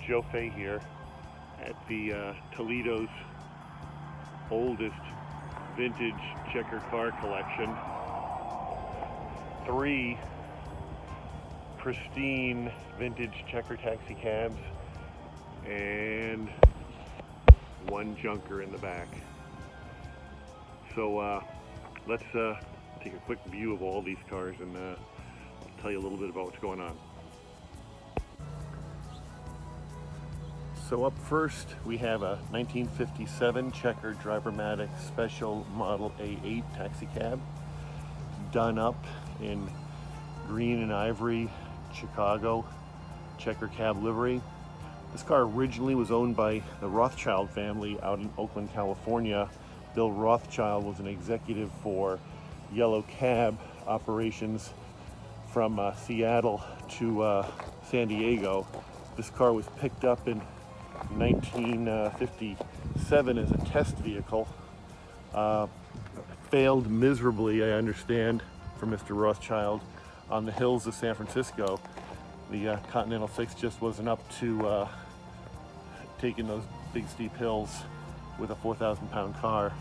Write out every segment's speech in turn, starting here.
Joe Fay here at the Toledo's oldest vintage checker car collection. 3 pristine vintage checker taxi cabs and 1 junker in the back. So let's take a quick view of all these cars and I'll tell you a little bit about what's going on. So up first we have a 1957 Checker Drivermatic Special Model A8 taxi cab, done up in green and ivory Chicago checker cab livery. This car originally was owned by the Rothschild family out in Oakland, California. Bill Rothschild was an executive for yellow cab operations from Seattle to San Diego. This car was picked up in 1957 as a test vehicle. Failed miserably, I understand, for Mr. Rothschild on the hills of San Francisco. The Continental 6 just wasn't up to taking those big steep hills with a 4,000 pound car.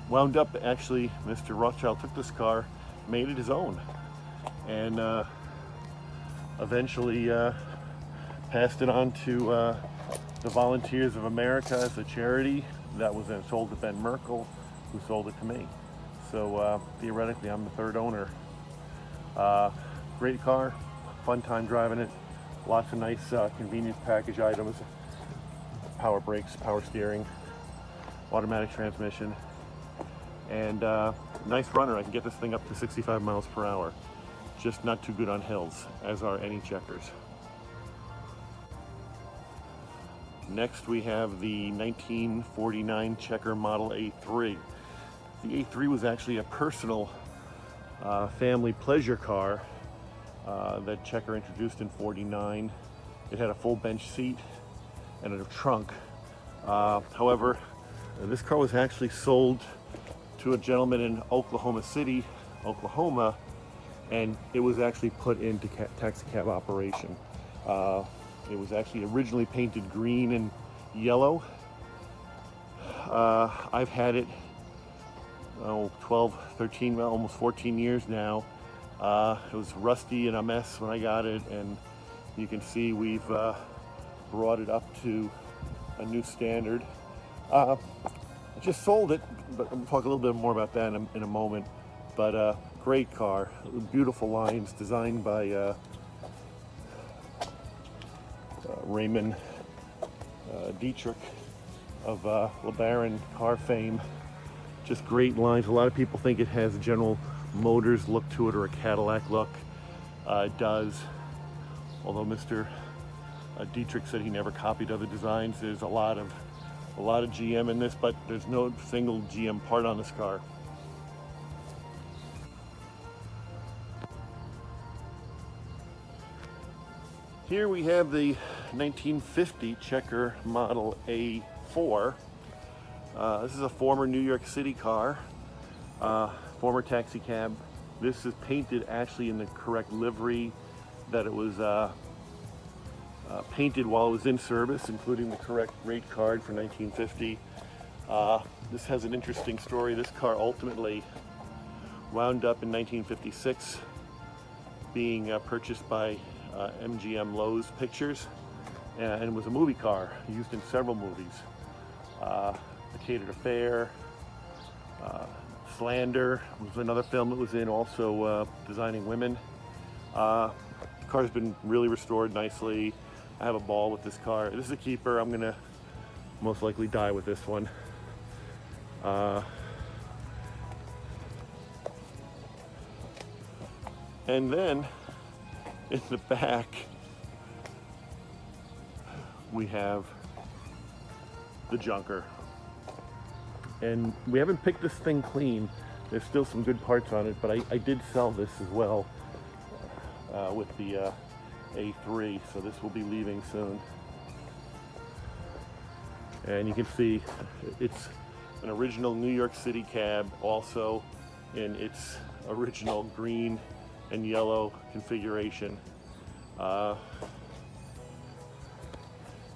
Wound up, actually, Mr. Rothschild took this car, made it his own, and eventually passed it on to the Volunteers of America as a charity. That was then sold to Ben Merkel, who sold it to me. So theoretically, I'm the 3rd owner. Great car, fun time driving it. Lots of nice convenience package items. Power brakes, power steering, automatic transmission, and nice runner. I can get this thing up to 65 miles per hour. Just not too good on hills, as are any checkers. Next we have the 1949 Checker Model A3. The A3 was actually a personal family pleasure car that Checker introduced in '49. It had a full bench seat and a trunk. However, this car was actually sold to a gentleman in Oklahoma City, Oklahoma, and it was actually put into taxi cab operation. It was actually originally painted green and yellow. I've had it 12, 13, well, almost 14 years now. It was rusty and a mess when I got it, and you can see we've brought it up to a new standard. I just sold it, but I'll talk a little bit more about that in a moment. But great car, beautiful lines, designed by Raymond Dietrich of LeBaron car fame. Just great lines. A lot of people think it has a General Motors look to it or a Cadillac look. It does, although Mr. Dietrich said he never copied other designs. There's a lot of GM in this, but there's no single GM part on this car. Here we have the 1950 Checker Model A4. This is a former New York City car, former taxi cab. This is painted actually in the correct livery that it was painted while it was in service, including the correct rate card for 1950. This has an interesting story. This car ultimately wound up in 1956 being purchased by MGM Lowe's Pictures, and it was a movie car used in several movies. The Catered Affair, Slander was another film it was in, also Designing Women. The car's been really restored nicely. I have a ball with this car. This is a keeper. I'm gonna most likely die with this one. And then in the back we have the junker, and we haven't picked this thing clean. There's still some good parts on it, but I did sell this as well with the A3, so this will be leaving soon. And you can see it's an original New York City cab, also in its original green and yellow configuration.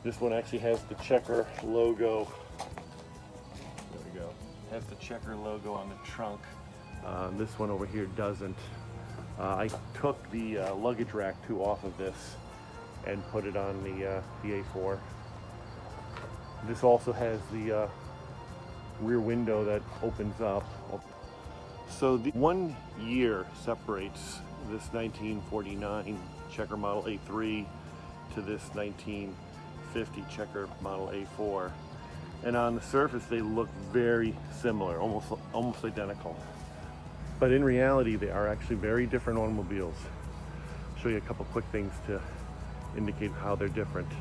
This one actually has the Checker logo. There we go. Has the Checker logo on the trunk. This one over here doesn't. I took the luggage rack too off of this and put it on the A4. This also has the rear window that opens up. So the 1 year separates this 1949 Checker Model A3 to this 1950 Checker Model A4. And on the surface they look very similar, almost identical. But in reality they are actually very different automobiles. I'll show you a couple quick things to indicate how they're different.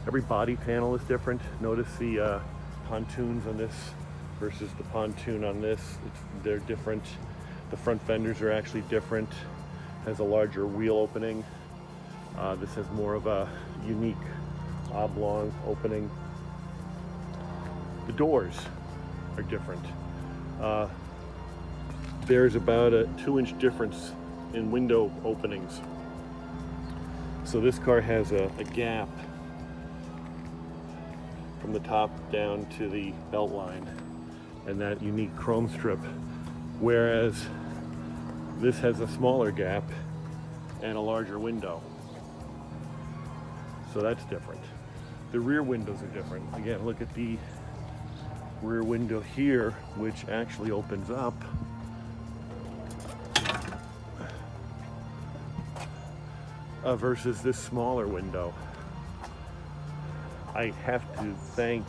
Every body panel is different. Notice the pontoons on this versus the pontoon on this. They're different. The front fenders are actually different. Has a larger wheel opening. This has more of a unique oblong opening. The doors are different. There's about a 2-inch difference in window openings. So this car has a gap from the top down to the belt line and that unique chrome strip, whereas this has a smaller gap and a larger window. So that's different. The rear windows are different. Again, look at the rear window here, which actually opens up. Versus this smaller window. I have to thank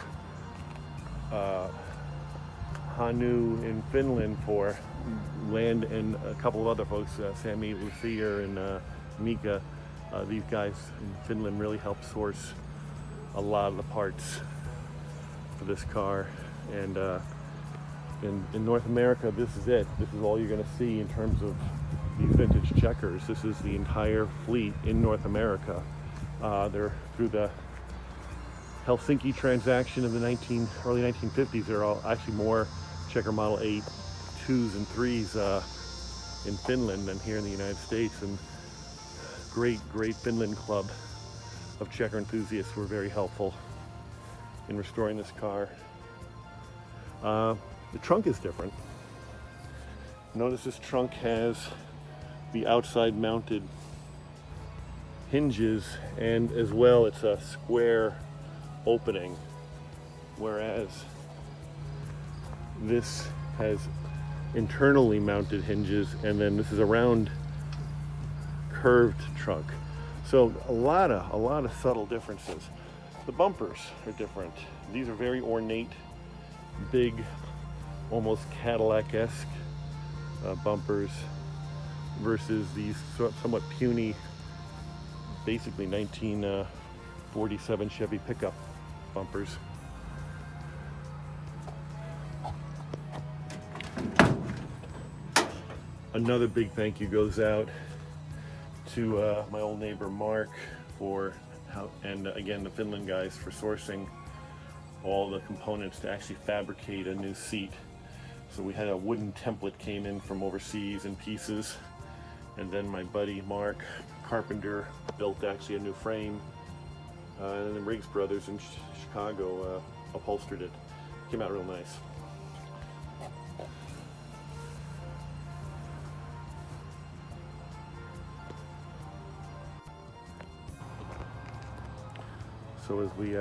Hanu in Finland for land, and a couple of other folks, Sami Lucia and Mika. These guys in Finland really helped source a lot of the parts for this car. And in North America, this is it. This is all you're going to see in terms of these vintage Checkers. This is the entire fleet in North America. They're through the Helsinki transaction of the early 1950s. There are actually more Checker Model A2s and 3s in Finland than here in the United States. And great Finland club of Checker enthusiasts were very helpful in restoring this car. The trunk is different. Notice this trunk has the outside mounted hinges, and as well it's a square opening, whereas this has internally mounted hinges, and then this is a round curved trunk. So a lot of subtle differences. The bumpers are different. These are very ornate, big, almost Cadillac-esque bumpers versus these somewhat puny, basically 1947 Chevy pickup bumpers. Another big thank you goes out to my old neighbor Mark and again the Finland guys for sourcing all the components to actually fabricate a new seat. So we had a wooden template came in from overseas in pieces, and then my buddy Mark Carpenter built actually a new frame, and then Riggs Brothers in Chicago upholstered it. Came out real nice. So as we